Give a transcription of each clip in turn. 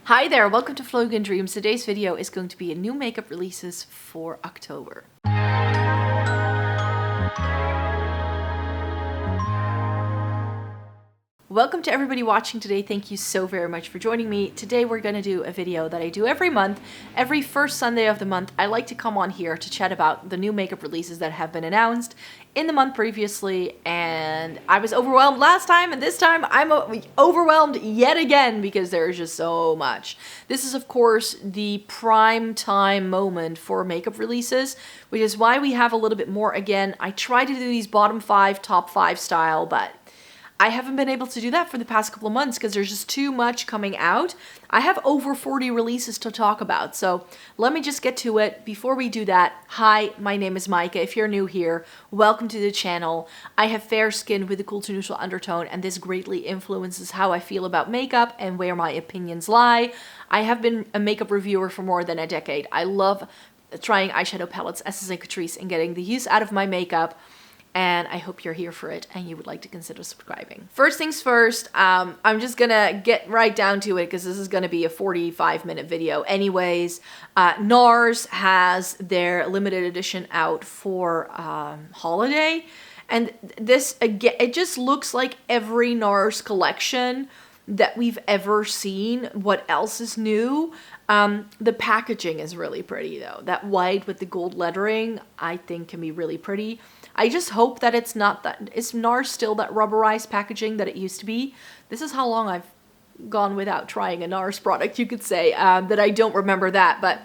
Hi there, welcome to Flogan Dreams. Today's video is going to be a new makeup releases for October. Welcome to everybody watching today. Thank you so very much for joining me. Today we're going to do a video that I do every month. Every first Sunday of the month, I like to come on here to chat about the new makeup releases that have been announced in the month previously. And I was overwhelmed last time, and this time I'm overwhelmed yet again because there's just so much. This is, of course, the prime time moment for makeup releases, which is why we have a little bit more. Again, I try to do these bottom 5, top 5 style, but I haven't been able to do that for the past couple of months because there's just too much coming out. I have over 40 releases to talk about, so let me just get to it. Before we do that, hi, my name is Micah. If you're new here, welcome to the channel. I have fair skin with a cool to neutral undertone, and this greatly influences how I feel about makeup and where my opinions lie. I have been a makeup reviewer for more than a decade. I love trying eyeshadow palettes, Essences and Catrice, and getting the use out of my makeup. And I hope you're here for it and you would like to consider subscribing. First things first, I'm just gonna get right down to it because this is gonna be a 45-minute video anyways. NARS has their limited edition out for holiday. And this, again, it just looks like every NARS collection that we've ever seen. What else is new? The packaging is really pretty though. That white with the gold lettering, I think can be really pretty. I just hope that it's not that, is NARS still that rubberized packaging that it used to be? This is how long I've gone without trying a NARS product, you could say, that I don't remember that. But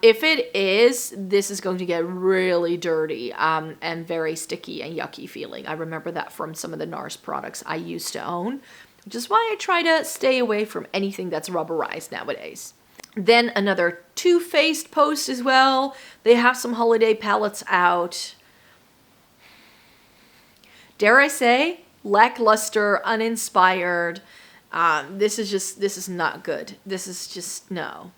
if it is, this is going to get really dirty and very sticky and yucky feeling. I remember that from some of the NARS products I used to own, which is why I try to stay away from anything that's rubberized nowadays. Then another Too Faced post as well. They have some holiday palettes out. Dare I say, lackluster, uninspired. This is not good. This is just, no.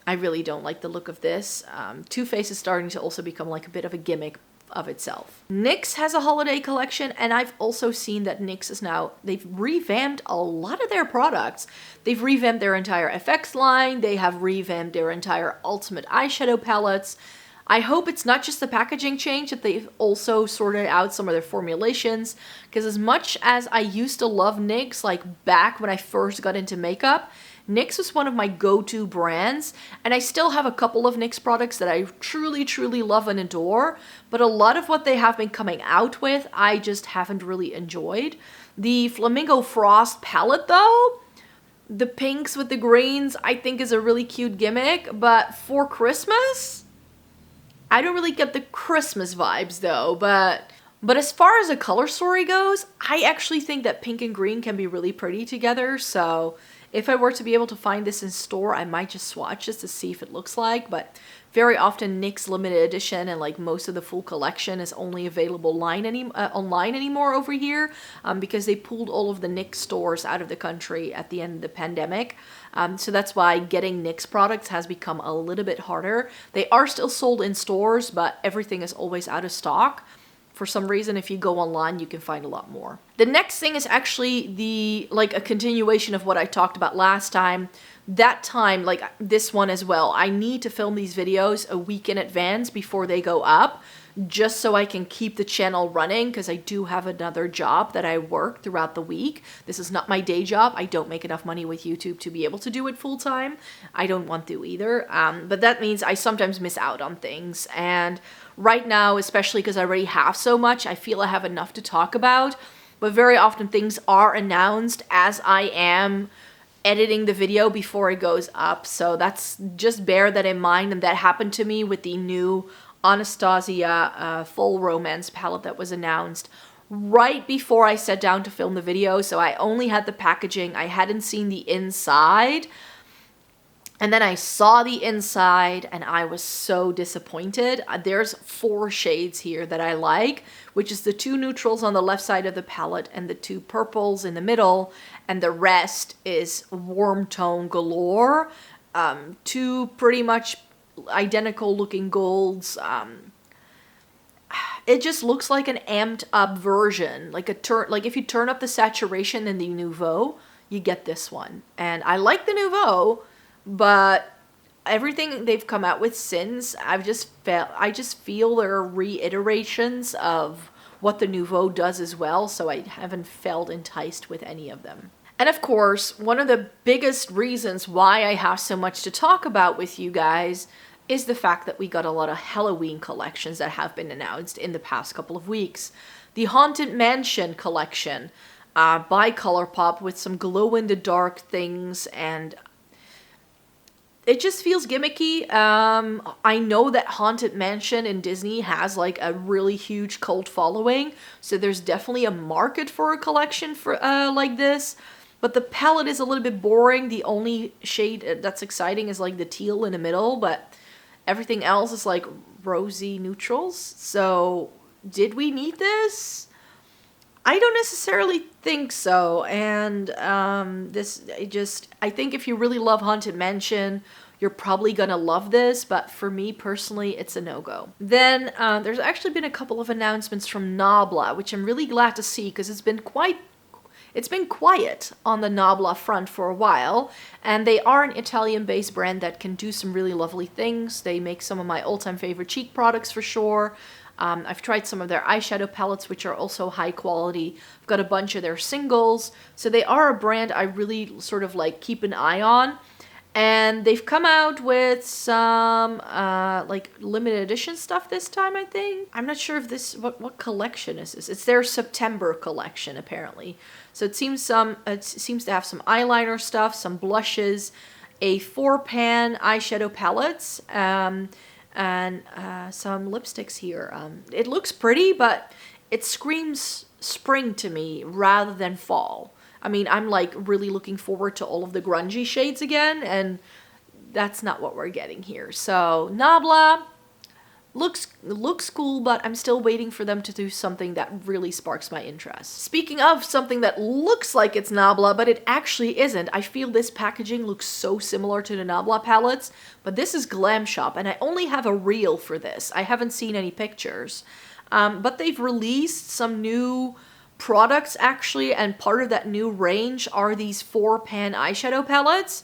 I really don't like the look of this. Too Faced is starting to also become like a bit of a gimmick of itself. NYX has a holiday collection, and I've also seen that NYX is now, they've revamped a lot of their products. They've revamped their entire FX line. They have revamped their entire ultimate eyeshadow palettes. I hope it's not just the packaging change, that they've also sorted out some of their formulations, because as much as I used to love NYX, like back when I first got into makeup, NYX was one of my go-to brands, and I still have a couple of NYX products that I truly, truly love and adore, but a lot of what they have been coming out with, I just haven't really enjoyed. The Flamingo Frost palette, though, the pinks with the greens, I think is a really cute gimmick, but for Christmas, I don't really get the Christmas vibes though, but as far as a color story goes, I actually think that pink and green can be really pretty together, so if I were to be able to find this in store, I might just swatch just to see if it looks like, but very often NYX limited edition and like most of the full collection is only available online anymore over here because they pulled all of the NYX stores out of the country at the end of the pandemic. So that's why getting NYX products has become a little bit harder. They are still sold in stores, but everything is always out of stock. For some reason, if you go online, you can find a lot more. The next thing is actually a continuation of what I talked about last time. That time, like this one as well, I need to film these videos a week in advance before they go up, just so I can keep the channel running, because I do have another job that I work throughout the week. This is not my day job. I don't make enough money with YouTube to be able to do it full time. I don't want to either, but that means I sometimes miss out on things. And right now, especially because I already have so much, I feel I have enough to talk about, but very often things are announced as I am editing the video before it goes up, so that's, just bear that in mind. And that happened to me with the new Anastasia full romance palette that was announced right before I sat down to film the video, so I only had the packaging. I hadn't seen the inside, and then I saw the inside and I was so disappointed. There's 4 shades here that I like, which is the 2 neutrals on the left side of the palette and the 2 purples in the middle, and the rest is warm tone galore. 2 pretty much identical looking golds. It just looks like an amped up version, like if you turn up the saturation in the Nouveau, you get this one. And I like the Nouveau, but everything they've come out with since, I just feel they're reiterations of what the Nouveau does as well, so I haven't felt enticed with any of them. And of course, one of the biggest reasons why I have so much to talk about with you guys is the fact that we got a lot of Halloween collections that have been announced in the past couple of weeks. The Haunted Mansion collection by ColourPop with some glow-in-the-dark things, and it just feels gimmicky. I know that Haunted Mansion in Disney has like a really huge cult following, so there's definitely a market for a collection for like this. But the palette is a little bit boring. The only shade that's exciting is like the teal in the middle, but everything else is like rosy neutrals. So did we need this? I don't necessarily think so. And I think if you really love Haunted Mansion, you're probably gonna love this, but for me personally, it's a no-go. Then there's actually been a couple of announcements from Nabla, which I'm really glad to see because it's been quiet on the Nabla front for a while, and they are an Italian-based brand that can do some really lovely things. They make some of my all-time favorite cheek products for sure. I've tried some of their eyeshadow palettes, which are also high quality. I've got a bunch of their singles. So they are a brand I really sort of like keep an eye on. And they've come out with some like limited edition stuff this time, I think. I'm not sure if this, what collection is this? It's their September collection, apparently. So it seems to have some eyeliner stuff, some blushes, a 4-pan eyeshadow palettes, and some lipsticks here. It looks pretty, but it screams spring to me rather than fall. I mean, I'm like really looking forward to all of the grungy shades again, and that's not what we're getting here. So Nabla looks cool, but I'm still waiting for them to do something that really sparks my interest. Speaking of something that looks like it's Nabla, but it actually isn't, I feel this packaging looks so similar to the Nabla palettes, but this is Glam Shop, and I only have a reel for this. I haven't seen any pictures. But they've released some new products actually, and part of that new range are these 4-pan eyeshadow palettes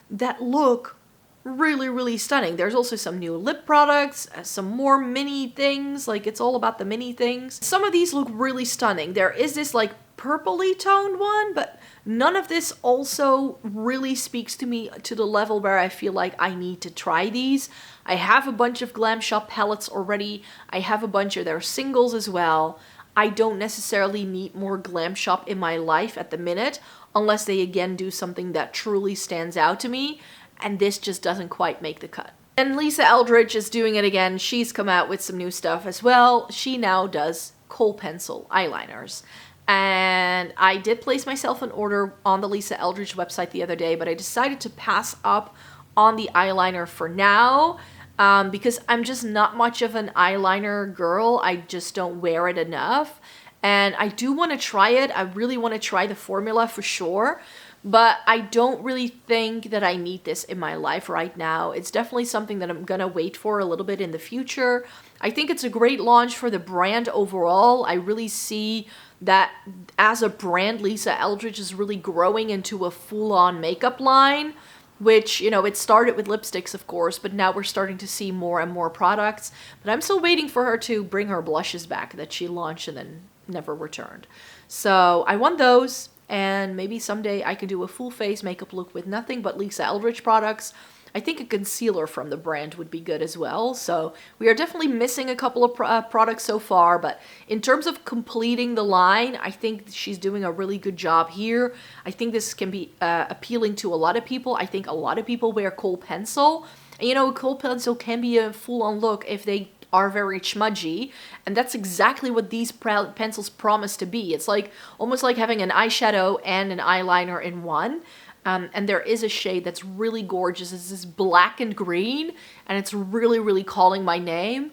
that look really, really stunning. There's also some new lip products, some more mini things, like it's all about the mini things. Some of these look really stunning. There is this like purpley toned one, but none of this also really speaks to me to the level where I feel like I need to try these. I have a bunch of Glam Shop palettes already. I have a bunch of their singles as well. I don't necessarily need more Glam Shop in my life at the minute, unless they again do something that truly stands out to me, and this just doesn't quite make the cut. And Lisa Eldridge is doing it again. She's come out with some new stuff as well. She now does kohl pencil eyeliners. And I did place myself an order on the Lisa Eldridge website the other day, but I decided to pass up on the eyeliner for now. Because I'm just not much of an eyeliner girl. I just don't wear it enough. And I do want to try it. I really want to try the formula for sure. But I don't really think that I need this in my life right now. It's definitely something that I'm going to wait for a little bit in the future. I think it's a great launch for the brand overall. I really see that as a brand, Lisa Eldridge is really growing into a full-on makeup line. Which, you know, it started with lipsticks, of course, but now we're starting to see more and more products. But I'm still waiting for her to bring her blushes back that she launched and then never returned. So I want those, and maybe someday I could do a full face makeup look with nothing but Lisa Eldridge products. I think a concealer from the brand would be good as well. So we are definitely missing a couple of products so far, but in terms of completing the line, I think she's doing a really good job here. I think this can be appealing to a lot of people. I think a lot of people wear kohl pencil. And you know, kohl pencil can be a full-on look if they are very smudgy, and that's exactly what these pencils promise to be. It's like almost like having an eyeshadow and an eyeliner in one. And there is a shade that's really gorgeous. It's this black and green, and it's really, really calling my name.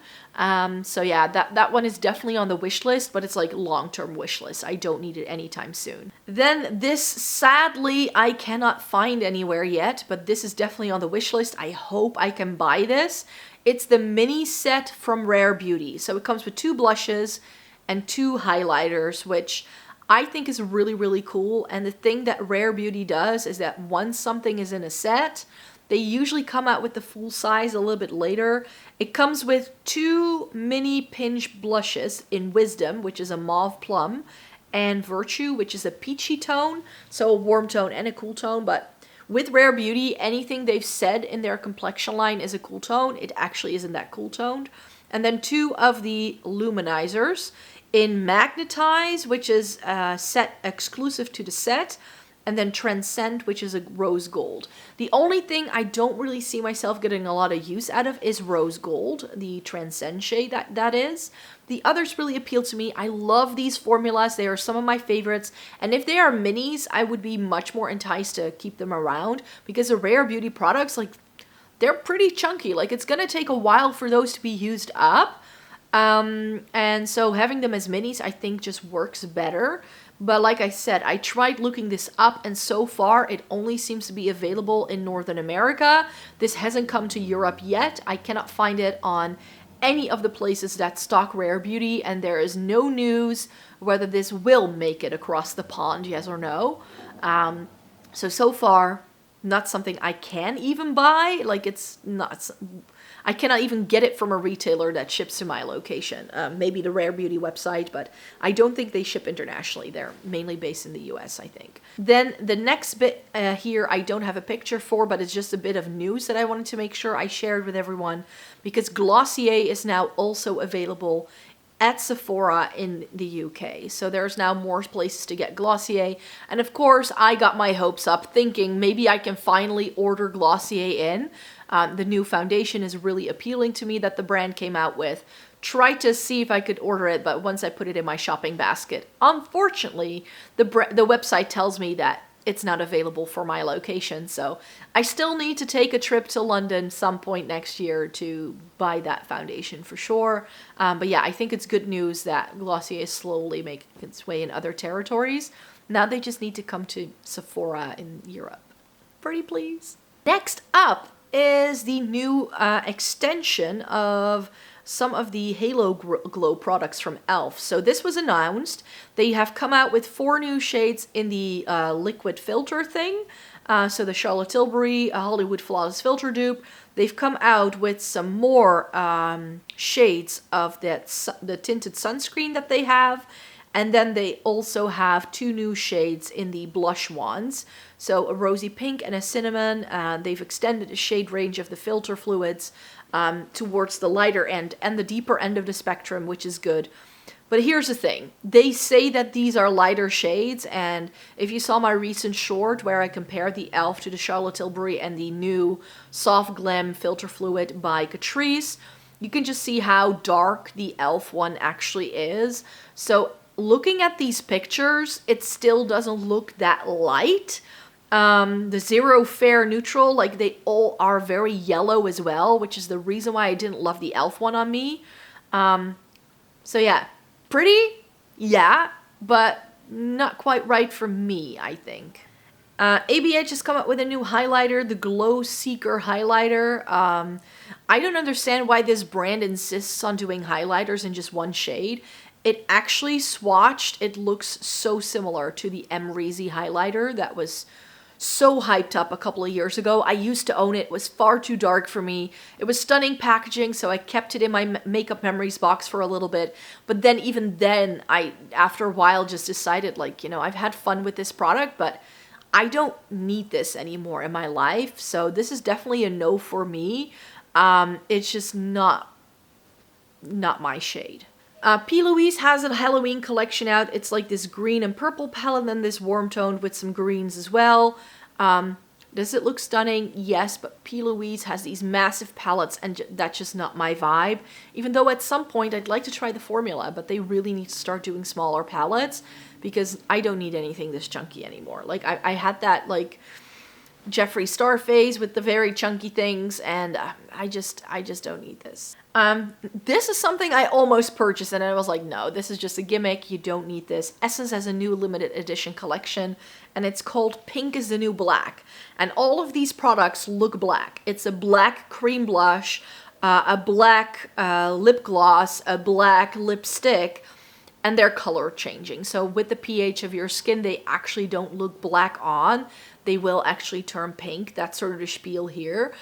So yeah, that one is definitely on the wish list, but it's like long-term wish list. I don't need it anytime soon. Then this, sadly, I cannot find anywhere yet, but this is definitely on the wish list. I hope I can buy this. It's the mini set from Rare Beauty. So it comes with 2 blushes and 2 highlighters, which I think is really, really cool. And the thing that Rare Beauty does is that once something is in a set, they usually come out with the full size a little bit later. It comes with 2 mini pinch blushes in Wisdom, which is a mauve plum, and Virtue, which is a peachy tone, so a warm tone and a cool tone. But with Rare Beauty, anything they've said in their complexion line is a cool tone. It actually isn't that cool toned. And then 2 of the Luminizers in Magnetize, which is set exclusive to the set, and then Transcend, which is a rose gold. The only thing I don't really see myself getting a lot of use out of is rose gold, the Transcend shade that is. The others really appeal to me. I love these formulas. They are some of my favorites. And if they are minis, I would be much more enticed to keep them around, because the Rare Beauty products, like, they're pretty chunky. Like, it's gonna take a while for those to be used up. And so having them as minis, I think, just works better. But like I said, I tried looking this up, and so far it only seems to be available in Northern America. This hasn't come to Europe yet. I cannot find it on any of the places that stock Rare Beauty, and there is no news whether this will make it across the pond, yes or no. So far, not something I can even buy. Like, it's not... I cannot even get it from a retailer that ships to my location. Maybe the Rare Beauty website, but I don't think they ship internationally. They're mainly based in the US, I think. Then the next bit here, I don't have a picture for, but it's just a bit of news that I wanted to make sure I shared with everyone, because Glossier is now also available at Sephora in the UK. So there's now more places to get Glossier. And of course, I got my hopes up thinking maybe I can finally order Glossier in. The new foundation is really appealing to me that the brand came out with. Tried to see if I could order it, but once I put it in my shopping basket, unfortunately, the website tells me that it's not available for my location. So I still need to take a trip to London some point next year to buy that foundation for sure. But yeah, I think it's good news that Glossier is slowly making its way in other territories. Now they just need to come to Sephora in Europe. Pretty please. Next up is the new extension of some of the Halo Glow products from e.l.f. So this was announced. They have come out with 4 new shades in the liquid filter thing. So the Charlotte Tilbury Hollywood Flawless Filter Dupe. They've come out with some more shades of the tinted sunscreen that they have. And then they also have 2 new shades in the blush ones. So a rosy pink and a cinnamon. They've extended the shade range of the filter fluids towards the lighter end and the deeper end of the spectrum, which is good. But here's the thing. They say that these are lighter shades, and if you saw my recent short where I compared the e.l.f. to the Charlotte Tilbury and the new Soft Glam filter fluid by Catrice, you can just see how dark the e.l.f. one actually is. So looking at these pictures, it still doesn't look that light. The Zero Fair Neutral, like, they all are very yellow as well, which is the reason why I didn't love the e.l.f. one on me. So yeah, pretty, yeah, but not quite right for me, I think. ABH has come up with a new highlighter, the Glow Seeker highlighter. I don't understand why this brand insists on doing highlighters in just one shade. It actually swatched, it looks so similar to the Emreezy highlighter that was so hyped up a couple of years ago. I used to own it. It was far too dark for me. It was stunning packaging, so I kept it in my Makeup Memories box for a little bit. But then even then, I, after a while, just decided, like, you know, I've had fun with this product, but I don't need this anymore in my life. So this is definitely a no for me. It's just not my shade. P. Louise has a Halloween collection out. It's like this green and purple palette, and then this warm toned with some greens as well. Does it look stunning? Yes, but P. Louise has these massive palettes, and that's just not my vibe. Even though at some point I'd like to try the formula, but they really need to start doing smaller palettes, because I don't need anything this chunky anymore. Like, I had that, like, Jeffree Star phase with the very chunky things, and I just don't need this. This is something I almost purchased, and I was like, no, this is just a gimmick. You don't need this. Essence has a new limited edition collection, and it's called Pink is the New Black. And all of these products look black. It's a black cream blush, a black lip gloss, a black lipstick, and they're color changing. So with the pH of your skin, they actually don't look black on. They will actually turn pink. That's sort of the spiel here,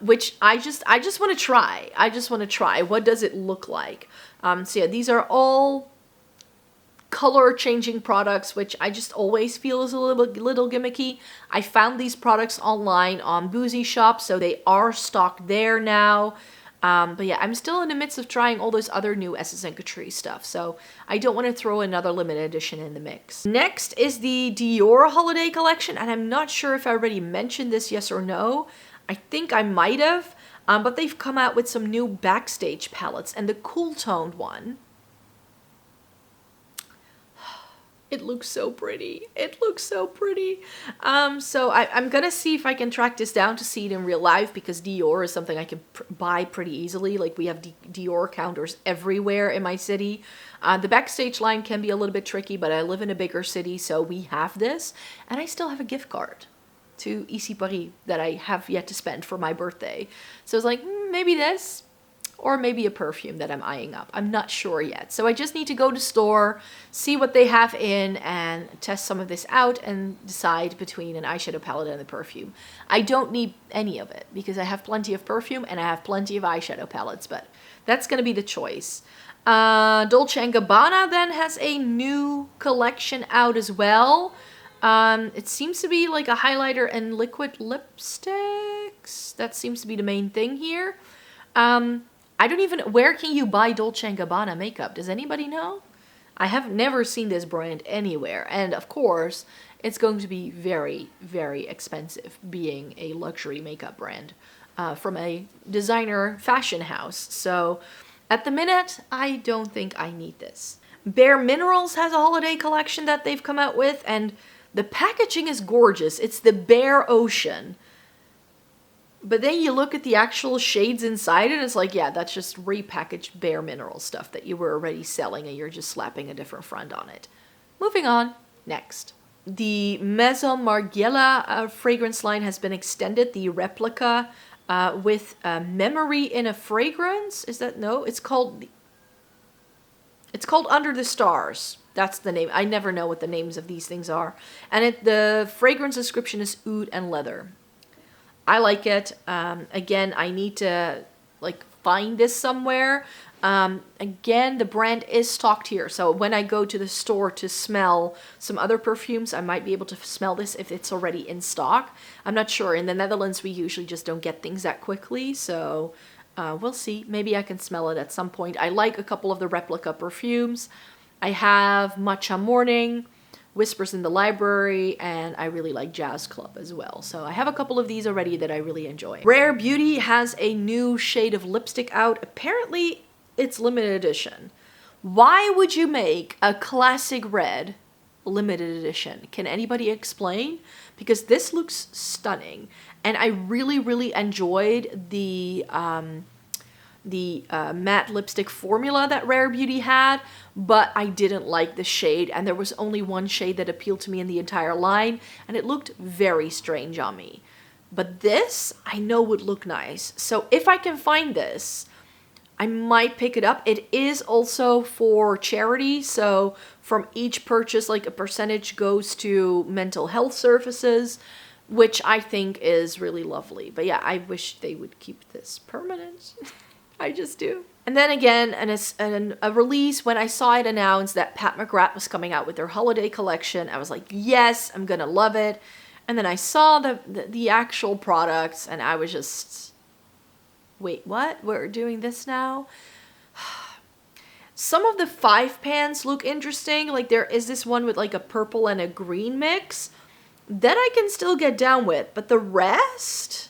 which I just want to try. I just want to try. What does it look like? So yeah, these are all color changing products, which I just always feel is a little gimmicky. I found these products online on Boozy Shop, so they are stocked there now. But yeah, I'm still in the midst of trying all those other new Essence and Catrice stuff, so I don't want to throw another limited edition in the mix. Next is the Dior holiday collection, and I'm not sure if I already mentioned this, yes or no. I think I might have, but they've come out with some new Backstage palettes, and the cool toned one, it looks so pretty. It looks so pretty. So I'm gonna see if I can track this down to see it in real life, because Dior is something I can buy pretty easily. Like, we have Dior counters everywhere in my city. The Backstage line can be a little bit tricky, but I live in a bigger city, so we have this. And I still have a gift card to Ici Paris that I have yet to spend for my birthday. So I was like, maybe this, or maybe a perfume that I'm eyeing up. I'm not sure yet. So I just need to go to store, see what they have in, and test some of this out and decide between an eyeshadow palette and a perfume. I don't need any of it because I have plenty of perfume and I have plenty of eyeshadow palettes, but that's going to be the choice. Dolce & Gabbana then has a new collection out as well. It seems to be like a highlighter and liquid lipsticks. That seems to be the main thing here. I don't even, where can you buy Dolce & Gabbana makeup? Does anybody know? I have never seen this brand anywhere. And of course, it's going to be very, very expensive being a luxury makeup brand from a designer fashion house. So at the minute, I don't think I need this. Bare Minerals has a holiday collection that they've come out with, and the packaging is gorgeous. It's the Bare Ocean. But then you look at the actual shades inside and it's like, yeah, that's just repackaged Bare Minerals stuff that you were already selling and you're just slapping a different front on it. Moving on, next. The Maison Margiela fragrance line has been extended, the replica with Memory in a Fragrance. Is that, no? It's called Under the Stars. That's the name. I never know what the names of these things are. And the fragrance description is oud and leather. I like it. Again, I need to find this somewhere. Again, the brand is stocked here. So when I go to the store to smell some other perfumes, I might be able to smell this if it's already in stock. I'm not sure. In the Netherlands, we usually just don't get things that quickly. So we'll see. Maybe I can smell it at some point. I like a couple of the replica perfumes. I have Matcha Morning, Whispers in the Library, and I really like Jazz Club as well. So I have a couple of these already that I really enjoy. Rare Beauty has a new shade of lipstick out. Apparently, it's limited edition. Why would you make a classic red limited edition? Can anybody explain? Because this looks stunning. And I really, really enjoyed the matte lipstick formula that Rare Beauty had, but I didn't like the shade, and there was only one shade that appealed to me in the entire line, and it looked very strange on me. But this, I know would look nice. So if I can find this, I might pick it up. It is also for charity, so from each purchase, a percentage goes to mental health services, which I think is really lovely. But yeah, I wish they would keep this permanent. I just do. And then again, a release, when I saw it announced that Pat McGrath was coming out with their holiday collection, I was like, yes, I'm gonna love it. And then I saw the actual products and I was just, wait, what? We're doing this now? Some of the 5 pans look interesting. Like there is this one with a purple and a green mix that I can still get down with, but the rest,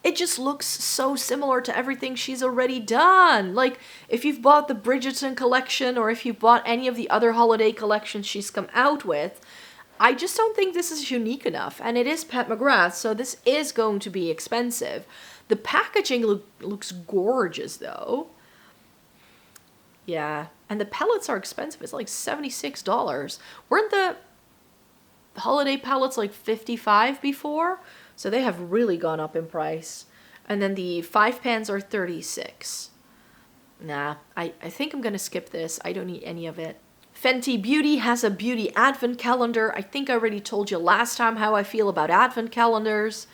it just looks so similar to everything she's already done. Like, if you've bought the Bridgerton collection or if you've bought any of the other holiday collections she's come out with, I just don't think this is unique enough. And it is Pat McGrath, so this is going to be expensive. The packaging looks gorgeous, though. Yeah, and the palettes are expensive. It's like $76. Weren't the holiday palettes like $55 before? So they have really gone up in price. And then the 5 pans are $36. Nah, I think I'm gonna skip this. I don't need any of it. Fenty Beauty has a beauty advent calendar. I think I already told you last time how I feel about advent calendars.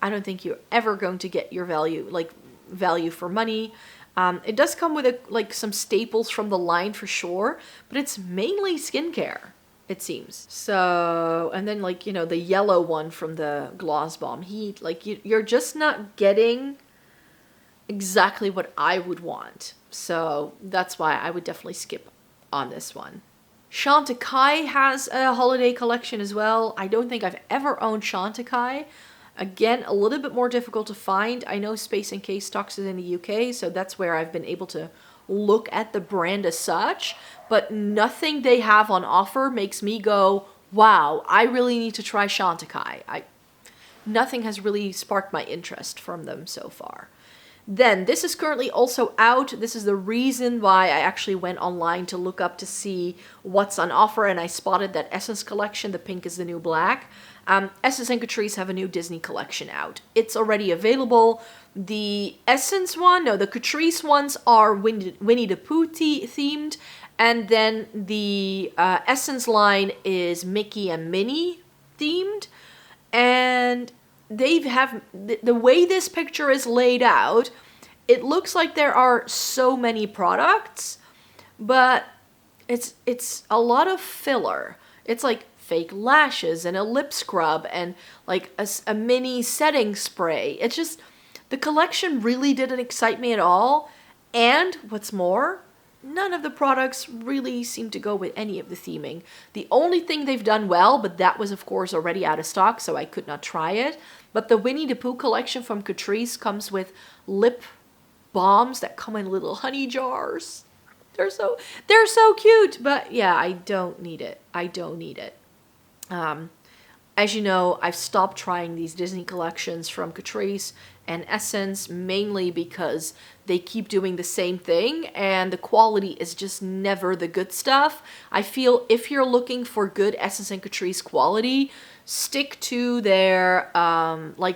I don't think you're ever going to get your value for money. It does come with some staples from the line for sure, but it's mainly skincare, it seems. So, and then the yellow one from the Gloss Bomb Heat, you're just not getting exactly what I would want. So that's why I would definitely skip on this one. Chantecaille has a holiday collection as well. I don't think I've ever owned Chantecaille. Again, a little bit more difficult to find. I know Space NK stocks it in the UK, so that's where I've been able to look at the brand as such. But nothing they have on offer makes me go, wow, I really need to try Chantecaille. Nothing has really sparked my interest from them so far. Then, this is currently also out. This is the reason why I actually went online to look up to see what's on offer, and I spotted that Essence collection, the pink is the new black. Essence and Catrice have a new Disney collection out. It's already available. The Essence one, no, the Catrice ones are Winnie the Pooh themed, and then the Essence line is Mickey and Minnie themed, and they have the way this picture is laid out, it looks like there are so many products, but it's a lot of filler. It's like fake lashes and a lip scrub and like a mini setting spray. It's just, the collection really didn't excite me at all. And what's more, none of the products really seem to go with any of the theming. The only thing they've done well, but that was of course already out of stock, so I could not try it. But the Winnie the Pooh collection from Catrice comes with lip balms that come in little honey jars. They're so cute, but yeah, I don't need it. As you know, I've stopped trying these Disney collections from Catrice and Essence mainly because they keep doing the same thing and the quality is just never the good stuff. I feel if you're looking for good Essence and Catrice quality, stick to their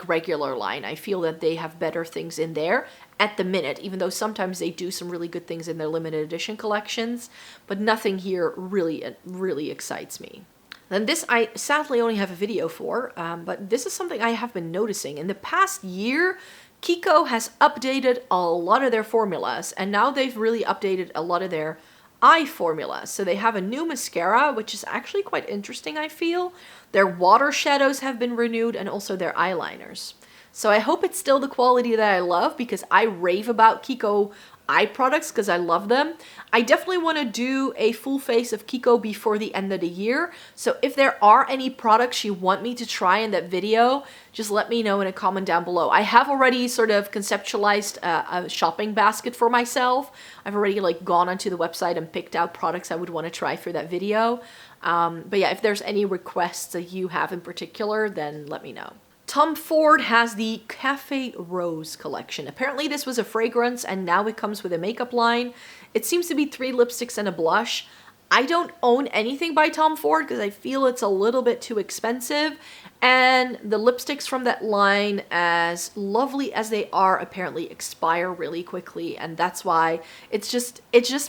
regular line. I feel that they have better things in there at the minute, even though sometimes they do some really good things in their limited edition collections, but nothing here really excites me. Then this I sadly only have a video for, but this is something I have been noticing. In the past year, Kiko has updated a lot of their formulas, and now they've really updated a lot of their eye formulas. So they have a new mascara, which is actually quite interesting, I feel. Their water shadows have been renewed, and also their eyeliners. So I hope it's still the quality that I love, because I rave about Kiko eye products because I love them. I definitely want to do a full face of Kiko before the end of the year. So if there are any products you want me to try in that video, just let me know in a comment down below. I have already sort of conceptualized a shopping basket for myself. I've already gone onto the website and picked out products I would want to try for that video. But yeah, if there's any requests that you have in particular, then let me know. Tom Ford has the Cafe Rose collection. Apparently this was a fragrance and now it comes with a makeup line. It seems to be 3 lipsticks and a blush. I don't own anything by Tom Ford because I feel it's a little bit too expensive. And the lipsticks from that line, as lovely as they are, apparently expire really quickly. And that's why it's just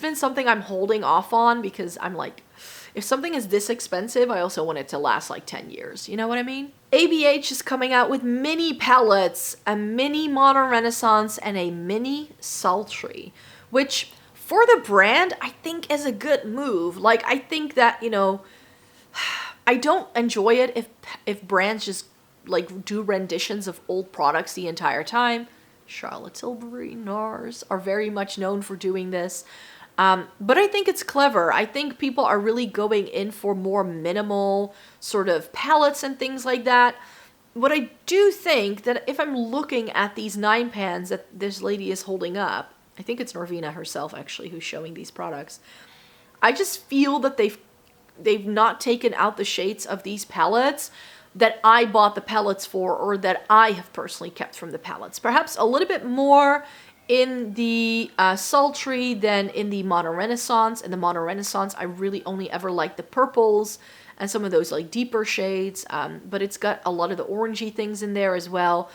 been something I'm holding off on, because I'm like, if something is this expensive, I also want it to last 10 years. You know what I mean? ABH is coming out with mini palettes, a mini Modern Renaissance and a mini Sultry, which for the brand, I think is a good move. I think that, I don't enjoy it if brands just do renditions of old products the entire time. Charlotte Tilbury, NARS are very much known for doing this. But I think it's clever. I think people are really going in for more minimal sort of palettes and things like that. But I do think that if I'm looking at these 9 pans that this lady is holding up, I think it's Norvina herself actually who's showing these products, I just feel that they've not taken out the shades of these palettes that I bought the palettes for, or that I have personally kept from the palettes. Perhaps a little bit more in the Sultry than in the Modern Renaissance. In the Modern Renaissance, I really only ever liked the purples and some of those deeper shades, but it's got a lot of the orangey things in there as well.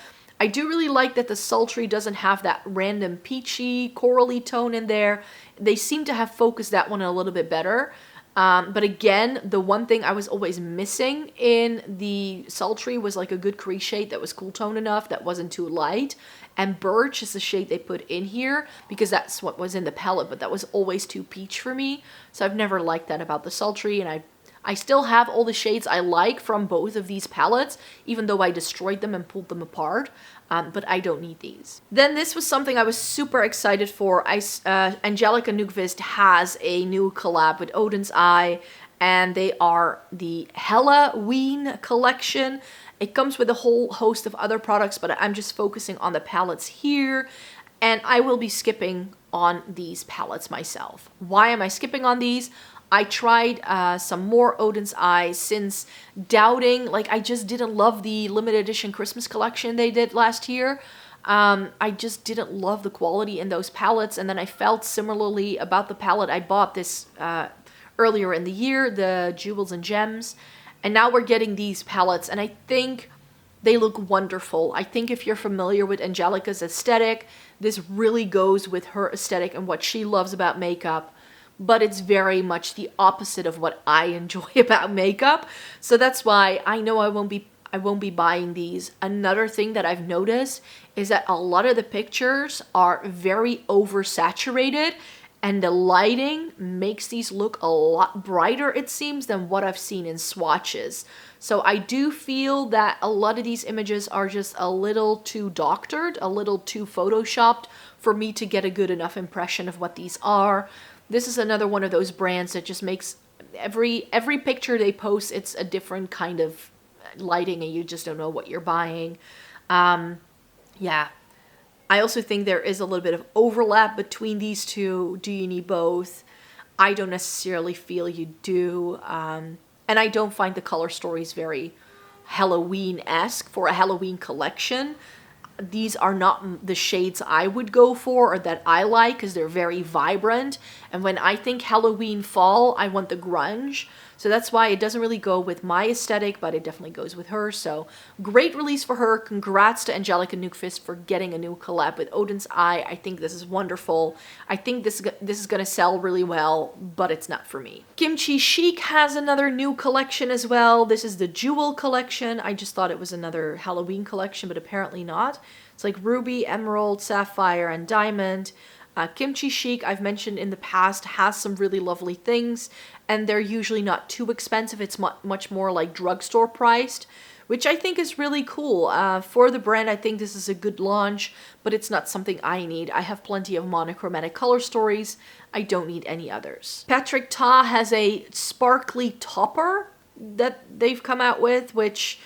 I do really like that the sultry doesn't have that random peachy, corally tone in there. They seem to have focused that one a little bit better. But again, the one thing I was always missing in the sultry was like a good crease shade that was cool tone enough, that wasn't too light. And Birch is the shade they put in here because that's what was in the palette, but that was always too peach for me. So I've never liked that about the sultry, and I still have all the shades I like from both of these palettes, even though I destroyed them and pulled them apart. But I don't need these. Then this was something I was super excited for. Angelica Nykvist has a new collab with Odin's Eye, and they are the Halloween collection. It comes with a whole host of other products, but I'm just focusing on the palettes here, and I will be skipping on these palettes myself. Why am I skipping on these? I tried some more Odin's Eye since doubting, like I just didn't love the limited edition Christmas collection they did last year. I just didn't love the quality in those palettes, and then I felt similarly about the palette I bought this earlier in the year, the Jewels and Gems, and now we're getting these palettes, and I think they look wonderful. I think if you're familiar with Angelica's aesthetic, this really goes with her aesthetic and what she loves about makeup. But it's very much the opposite of what I enjoy about makeup. So that's why I know I won't be buying these. Another thing that I've noticed is that a lot of the pictures are very oversaturated, and the lighting makes these look a lot brighter, it seems, than what I've seen in swatches. So I do feel that a lot of these images are just a little too doctored, a little too photoshopped for me to get a good enough impression of what these are. This is another one of those brands that just makes every picture they post, it's a different kind of lighting and you just don't know what you're buying. Yeah. I also think there is a little bit of overlap between these two. Do you need both? I don't necessarily feel you do. And I don't find the color stories very Halloween-esque for a Halloween collection. These are not the shades I would go for or that I like because they're very vibrant. And when I think Halloween fall, I want the grunge. So that's why it doesn't really go with my aesthetic, but it definitely goes with her. So great release for her. Congrats to Angelica Nykvist for getting a new collab with Odin's Eye. I think this is wonderful. I think this is going to sell really well, but it's not for me. Kimchi Chic has another new collection as well. This is the Jewel collection. I just thought it was another Halloween collection, but apparently not. It's like ruby, emerald, sapphire, and diamond. Kimchi Chic, I've mentioned in the past, has some really lovely things, and they're usually not too expensive. It's much more like drugstore priced, which I think is really cool. For the brand, I think this is a good launch, but it's not something I need. I have plenty of monochromatic color stories. I don't need any others. Patrick Ta has a sparkly topper that they've come out with, which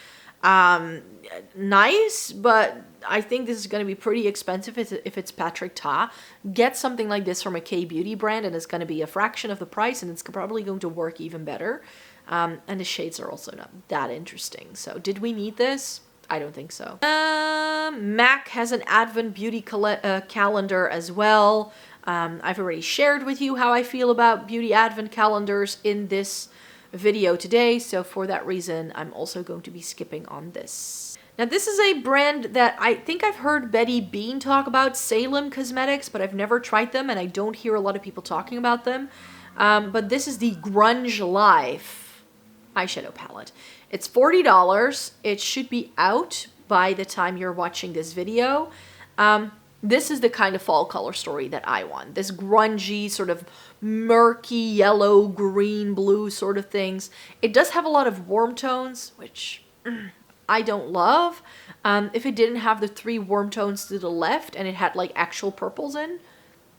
nice, but I think this is going to be pretty expensive if it's Patrick Ta. Get something like this from a K-beauty brand and it's going to be a fraction of the price, and it's probably going to work even better. And the shades are also not that interesting. So did we need this? I don't think so. MAC has an Advent beauty calendar as well. I've already shared with you how I feel about beauty Advent calendars in this video today. So for that reason, I'm also going to be skipping on this. Now this is a brand that I think I've heard Betty Bean talk about, Salem Cosmetics, but I've never tried them and I don't hear a lot of people talking about them. But this is the Grunge Life eyeshadow palette. It's $40. It should be out by the time you're watching this video. This is the kind of fall color story that I want. This grungy, sort of murky yellow, green, blue sort of things. It does have a lot of warm tones, which I don't love. If it didn't have the 3 warm tones to the left and it had like actual purples in,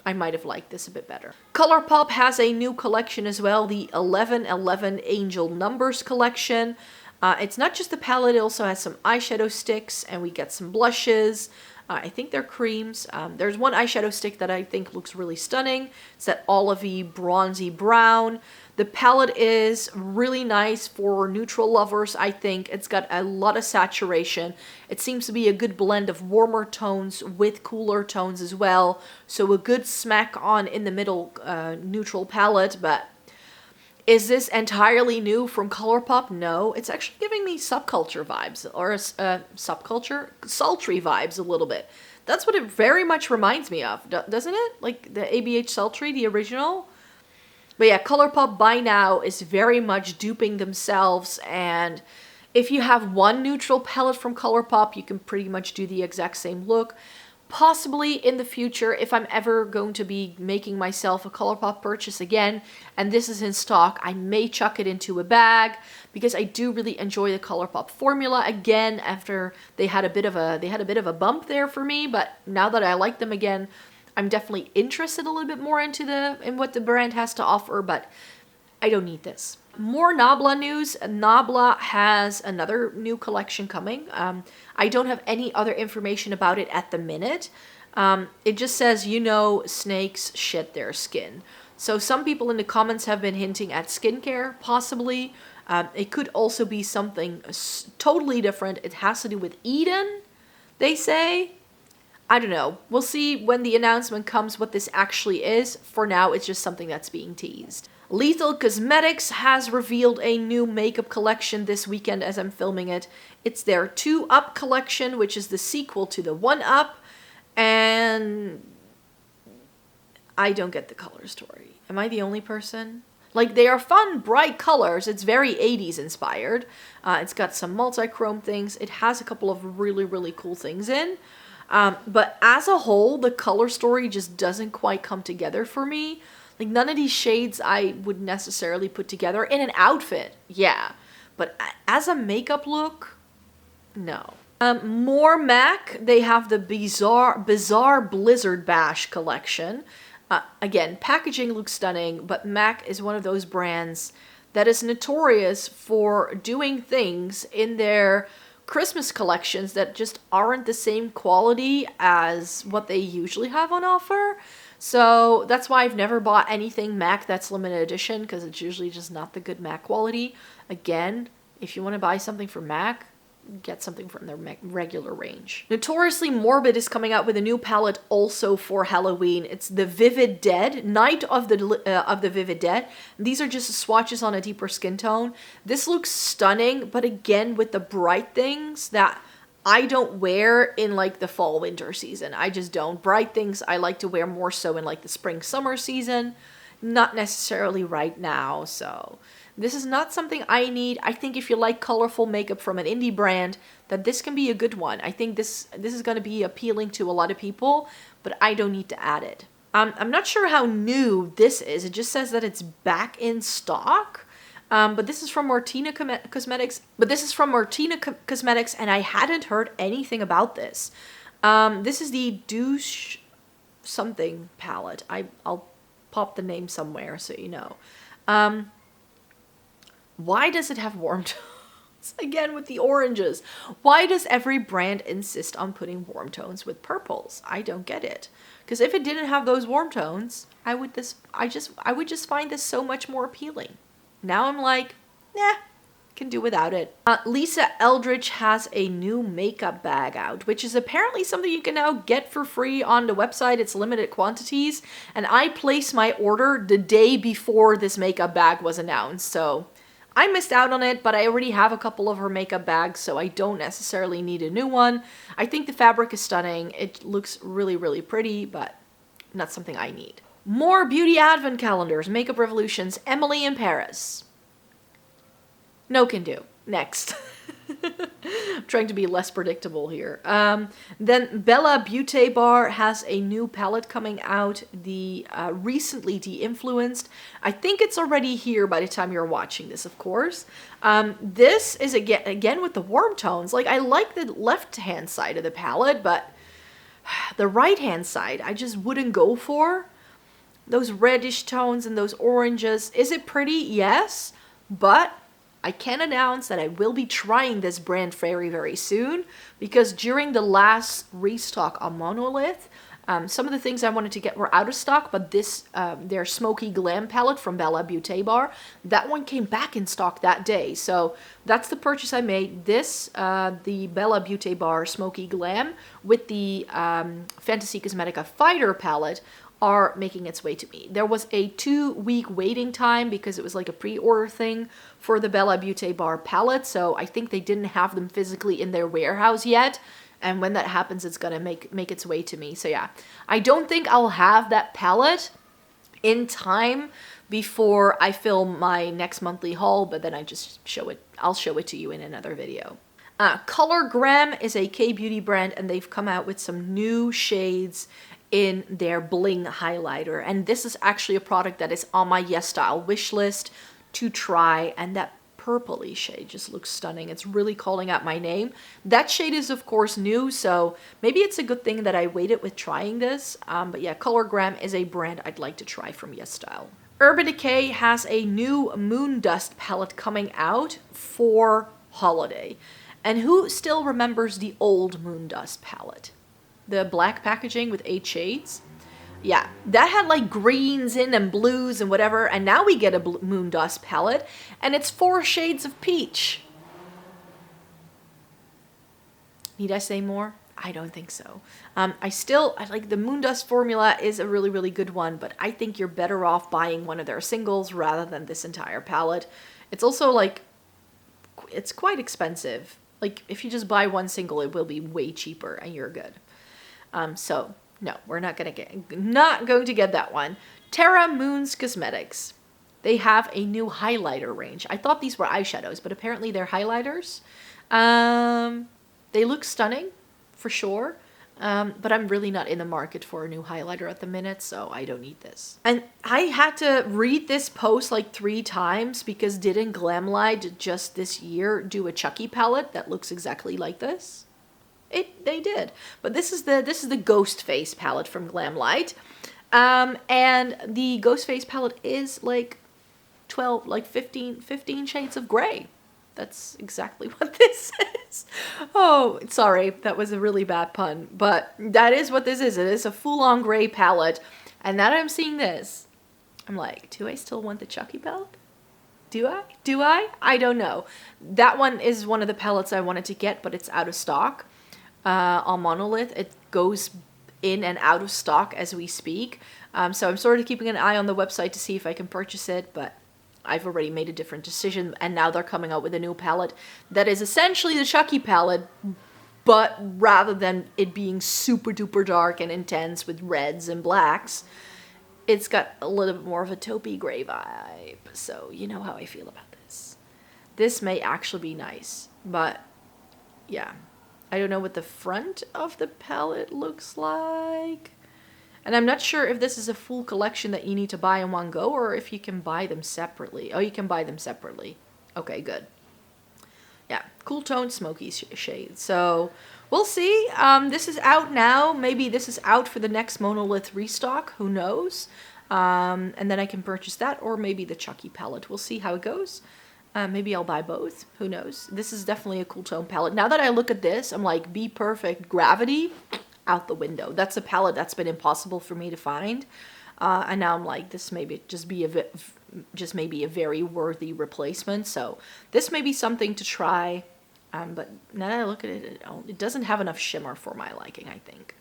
I might have liked this a bit better. ColourPop has a new collection as well, the 1111 Angel Numbers collection. It's not just the palette, it also has some eyeshadow sticks, and we get some blushes. I think they're creams. There's one eyeshadow stick that I think looks really stunning. It's that olivey, bronzy brown. The palette is really nice for neutral lovers, I think. It's got a lot of saturation. It seems to be a good blend of warmer tones with cooler tones as well. So a good smack on in the middle neutral palette, but Is this entirely new from ColourPop? No, it's actually giving me subculture vibes, or subculture? Sultry vibes a little bit. That's what it very much reminds me of, doesn't it? Like the ABH Sultry, the original. But yeah, ColourPop by now is very much duping themselves, and if you have one neutral palette from ColourPop, you can pretty much do the exact same look. Possibly in the future, if I'm ever going to be making myself a ColourPop purchase again, and this is in stock, I may chuck it into a bag, because I do really enjoy the ColourPop formula again. After they had a bit of a bump there for me, but now that I like them again, I'm definitely interested a little bit more in what the brand has to offer, but I don't need this. More Nabla news. Nabla has another new collection coming. I don't have any other information about it at the minute. It just says, snakes shit their skin. So some people in the comments have been hinting at skincare, possibly. It could also be something totally different. It has to do with Eden, they say. I don't know. We'll see when the announcement comes what this actually is. For now, it's just something that's being teased. Lethal Cosmetics has revealed a new makeup collection this weekend as I'm filming it. It's their 2-Up collection, which is the sequel to the 1-Up. And I don't get the color story. Am I the only person? Like, they are fun, bright colors. It's very 80s inspired. It's got some multi-chrome things. It has a couple of really, really cool things in. But as a whole, the color story just doesn't quite come together for me. Like, none of these shades I would necessarily put together in an outfit, yeah. But as a makeup look, no. More MAC, they have the Bizarre Blizzard Bash collection. Again, packaging looks stunning, but MAC is one of those brands that is notorious for doing things in their Christmas collections that just aren't the same quality as what they usually have on offer. So that's why I've never bought anything MAC that's limited edition, because it's usually just not the good MAC quality. Again, if you want to buy something from MAC, get something from their regular range. Notoriously Morbid is coming out with a new palette also for Halloween. It's the Vivid Dead, Night of the Vivid Dead. These are just swatches on a deeper skin tone. This looks stunning, but again with the bright things that I don't wear in like the fall winter season. I just don't. Bright things I like to wear more so in like the spring summer season, not necessarily right now. So this is not something I need. I think if you like colorful makeup from an indie brand, that this can be a good one. I think this is going to be appealing to a lot of people, but I don't need to add it. I'm not sure how new this is. It just says that it's back in stock. But this is from Martina Cosmetics. And I hadn't heard anything about this. This is the Douche something palette. I'll pop the name somewhere so you know. Why does it have warm tones? Again with the oranges. Why does every brand insist on putting warm tones with purples? I don't get it. Because if it didn't have those warm tones, I would just find this so much more appealing. Now I'm like, can do without it. Lisa Eldridge has a new makeup bag out, which is apparently something you can now get for free on the website. It's limited quantities, and I placed my order the day before this makeup bag was announced, so I missed out on it, but I already have a couple of her makeup bags, so I don't necessarily need a new one. I think the fabric is stunning. It looks really, really pretty, but not something I need. More beauty advent calendars, Makeup Revolutions, Emily in Paris. No can do. Next. I'm trying to be less predictable here. Then Bella Beauty Bar has a new palette coming out, the recently de-influenced. I think it's already here by the time you're watching this, of course. This is again with the warm tones. Like, I like the left-hand side of the palette, but the right-hand side I just wouldn't go for. Those reddish tones and those oranges. Is it pretty? Yes. But I can announce that I will be trying this brand very, very soon, because during the last restock on Monolith, some of the things I wanted to get were out of stock, but this, their Smoky Glam palette from Bella Beauty Bar, that one came back in stock that day. So that's the purchase I made. This, the Bella Beauty Bar Smoky Glam with the Fantasy Cosmetica Fighter palette, are making its way to me. There was a 2-week waiting time because it was like a pre-order thing for the Bella Beauté Bar palette, so I think they didn't have them physically in their warehouse yet, and when that happens, it's gonna make its way to me. So yeah, I don't think I'll have that palette in time before I film my next monthly haul, but then I'll show it to you in another video. Glam is a K-beauty brand, and they've come out with some new shades in their bling highlighter, and this is actually a product that is on my YESSTYLE wish list to try, and that purpley shade just looks stunning. It's really calling out my name. That shade is of course new, so maybe it's a good thing that I waited with trying this, but yeah, Glam is a brand I'd like to try from YESSTYLE. Urban Decay has a new Moon Dust palette coming out for holiday. And who still remembers the old Moon Dust palette? The black packaging with 8 shades? Yeah, that had like greens in and blues and whatever, and now we get a Moon Dust palette, and it's 4 shades of peach. Need I say more? I don't think so. I like the Moon Dust formula is a really, really good one, but I think you're better off buying one of their singles rather than this entire palette. It's also like, it's quite expensive. Like, if you just buy one single, it will be way cheaper and you're good. So, no, we're not going to get that one. Terra Moons Cosmetics. They have a new highlighter range. I thought these were eyeshadows, but apparently they're highlighters. They look stunning, for sure. But I'm really not in the market for a new highlighter at the minute, so I don't need this. And I had to read this post like 3 times because didn't Glamlight just this year do a Chucky palette that looks exactly like this? They did. But this is the Ghost Face palette from Glamlight. And the Ghost Face palette is like 15 shades of gray. That's exactly what this is. Oh, sorry, that was a really bad pun, but that is what this is. It is a full-on gray palette, and now that I'm seeing this, I'm like, do I still want the Chucky palette? Do I? I don't know. That one is one of the palettes I wanted to get, but it's out of stock on Monolith. It goes in and out of stock as we speak, so I'm sort of keeping an eye on the website to see if I can purchase it, but I've already made a different decision, and now they're coming out with a new palette that is essentially the Chucky palette, but rather than it being super duper dark and intense with reds and blacks, it's got a little bit more of a taupey gray vibe. So you know how I feel about this. This may actually be nice, but yeah, I don't know what the front of the palette looks like. And I'm not sure if this is a full collection that you need to buy in one go or if you can buy them separately. Oh, you can buy them separately. Okay, good. Yeah, cool tone, smoky shade. So we'll see. This is out now. Maybe this is out for the next Monolith restock. Who knows? And then I can purchase that, or maybe the Chucky palette. We'll see how it goes. Maybe I'll buy both. Who knows? This is definitely a cool tone palette. Now that I look at this, I'm like, Be Perfect Gravity. Out the window. That's a palette that's been impossible for me to find, and now I'm like, this maybe just maybe a very worthy replacement. So this may be something to try, but now that I look at it, it doesn't have enough shimmer for my liking, I think.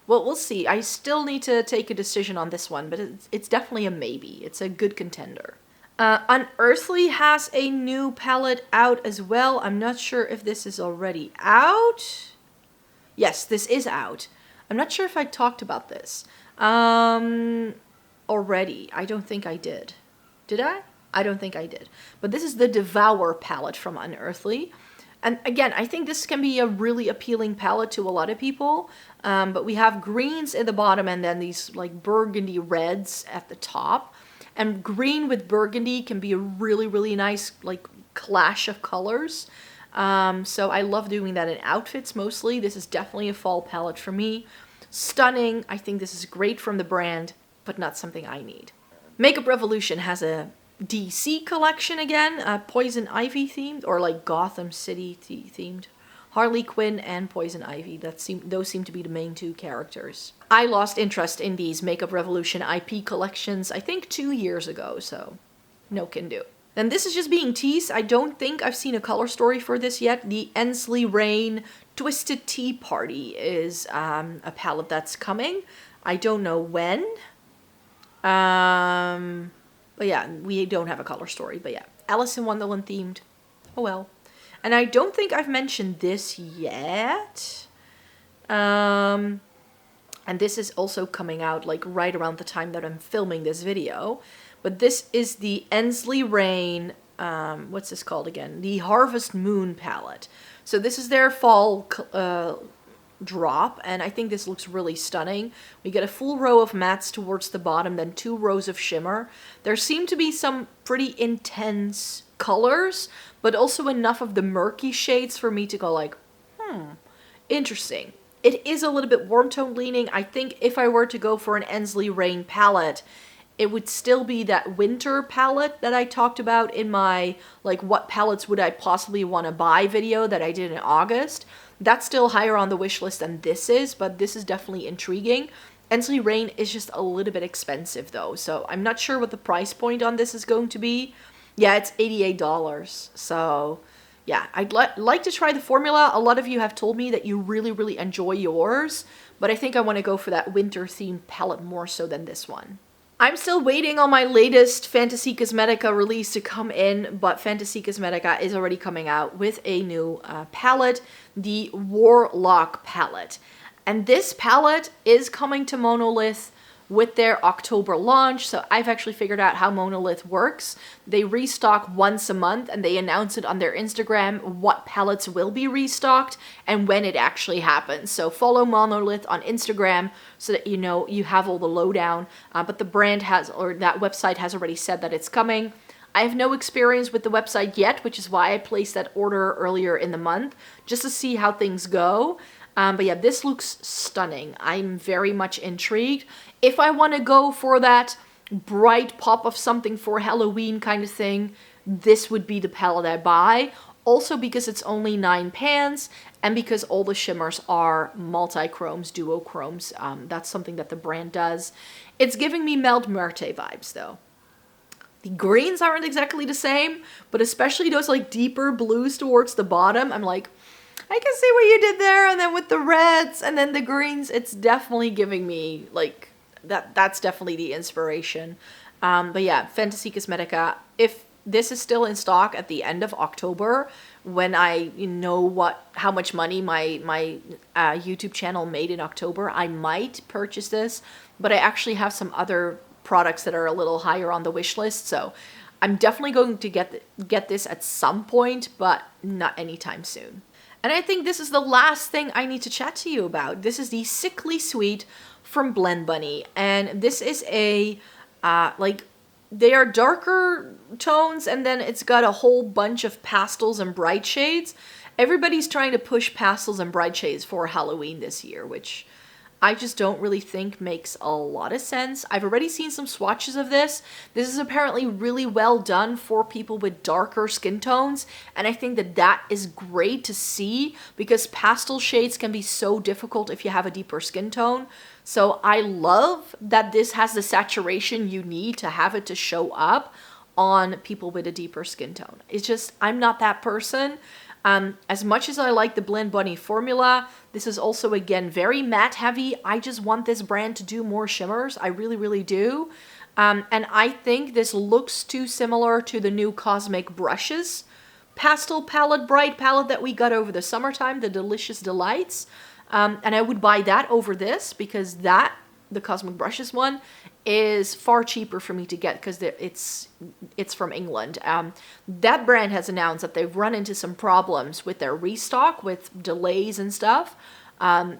Well, we'll see. I still need to take a decision on this one, but it's definitely a maybe. It's a good contender. Unearthly has a new palette out as well. I'm not sure if this is already out. Yes, this is out. I'm not sure if I talked about this already. I don't think I did. Did I? I don't think I did. But this is the Devour palette from Unearthly. And again, I think this can be a really appealing palette to a lot of people. But we have greens at the bottom and then these like burgundy reds at the top. And green with burgundy can be a really, really nice like clash of colors. So I love doing that in outfits mostly. This is definitely a fall palette for me. Stunning. I think this is great from the brand, but not something I need. Makeup Revolution has a DC collection again, Poison Ivy themed, or like Gotham City themed. Harley Quinn and Poison Ivy. Those seem to be the main 2 characters. I lost interest in these Makeup Revolution IP collections, I think 2 years ago, so no can do. Then this is just being teased. I don't think I've seen a color story for this yet. The Ensley Rain Twisted Tea Party is a palette that's coming. I don't know when. But yeah, we don't have a color story. But yeah, Alice in Wonderland themed. Oh well. And I don't think I've mentioned this yet. And this is also coming out like right around the time that I'm filming this video. But this is the Ensley Rain, what's this called again? The Harvest Moon palette. So this is their fall drop, and I think this looks really stunning. We get a full row of mattes towards the bottom, then 2 rows of shimmer. There seem to be some pretty intense colors, but also enough of the murky shades for me to go like, interesting. It is a little bit warm tone leaning. I think if I were to go for an Ensley Rain palette, it would still be that winter palette that I talked about in my, like, what palettes would I possibly want to buy video that I did in August. That's still higher on the wish list than this is, but this is definitely intriguing. Ensley Rain is just a little bit expensive though, so I'm not sure what the price point on this is going to be. Yeah, it's $88, so yeah, I'd like to try the formula. A lot of you have told me that you really enjoy yours, but I think I want to go for that winter themed palette more so than this one. I'm still waiting on my latest Fantasy Cosmetica release to come in, but Fantasy Cosmetica is already coming out with a new palette, the Warlock palette. And this palette is coming to Monolith with their October launch, so I've actually figured out how Monolith works. They restock once a month, and they announce it on their Instagram what palettes will be restocked and when it actually happens. So follow Monolith on Instagram so that you know you have all the lowdown, but the brand has, or that website has already said that it's coming. I have no experience with the website yet, which is why I placed that order earlier in the month, just to see how things go. But yeah, this looks stunning. I'm very much intrigued. If I want to go for that bright pop of something for Halloween kind of thing, this would be the palette I buy. Also because it's only 9 pans, and because all the shimmers are multi-chromes, duochromes. That's something that the brand does. It's giving me Melt Merte vibes though. The greens aren't exactly the same, but especially those like deeper blues towards the bottom, I'm like, I can see what you did there, and then with the reds and then the greens, it's definitely giving me like that's definitely the inspiration. But yeah, Fantasy Cosmetica, if this is still in stock at the end of October, when I know how much money my YouTube channel made in October, I might purchase this, but I actually have some other products that are a little higher on the wish list, so I'm definitely going to get this at some point, but not anytime soon. And I think this is the last thing I need to chat to you about. This is the Sickly Sweet from Blend Bunny. And this is a, they are darker tones, and then it's got a whole bunch of pastels and bright shades. Everybody's trying to push pastels and bright shades for Halloween this year, which I just don't really think makes a lot of sense. I've already seen some swatches of this. This is apparently really well done for people with darker skin tones, and I think that is great to see because pastel shades can be so difficult if you have a deeper skin tone. So I love that this has the saturation you need to have it to show up on people with a deeper skin tone. It's just, I'm not that person. As much as I like the Blend Bunny formula, this is also, again, very matte heavy. I just want this brand to do more shimmers. I really do. And I think this looks too similar to the new Cosmic Brushes pastel palette, bright palette that we got over the summertime, the Delicious Delights. And I would buy that over this because the Cosmic Brushes one, is far cheaper for me to get because it's from England. That brand has announced that they've run into some problems with their restock, with delays and stuff. But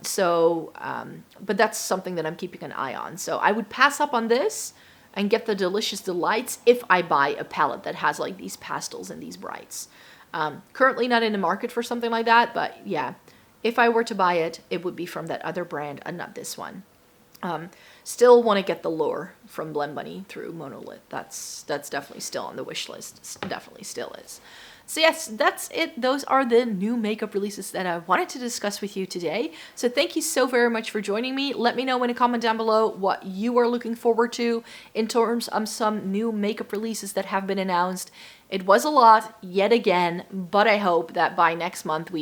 that's something that I'm keeping an eye on. So I would pass up on this and get the Delicious Delights if I buy a palette that has like these pastels and these brights. Currently not in the market for something like that, but yeah, if I were to buy it, it would be from that other brand and not this one. Still want to get the Lure from Blend Bunny through Monolith. That's definitely still on the wish list. Definitely still is. So yes, that's it. Those are the new makeup releases that I wanted to discuss with you today. So thank you so very much for joining me. Let me know in a comment down below what you are looking forward to in terms of some new makeup releases that have been announced. It was a lot, yet again, but I hope that by next month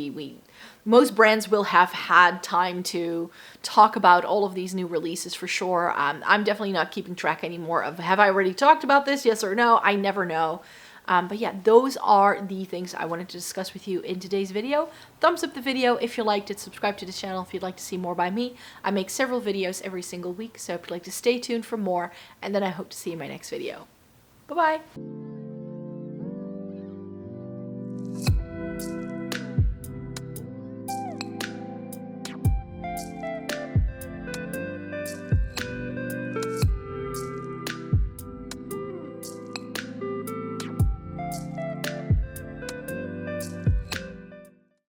most brands will have had time to talk about all of these new releases for sure. I'm definitely not keeping track anymore of, have I already talked about this, yes or no? I never know. But yeah, those are the things I wanted to discuss with you in today's video. Thumbs up the video if you liked it, subscribe to the channel if you'd like to see more by me. I make several videos every single week, so if you'd like to stay tuned for more, and then I hope to see you in my next video. Bye-bye!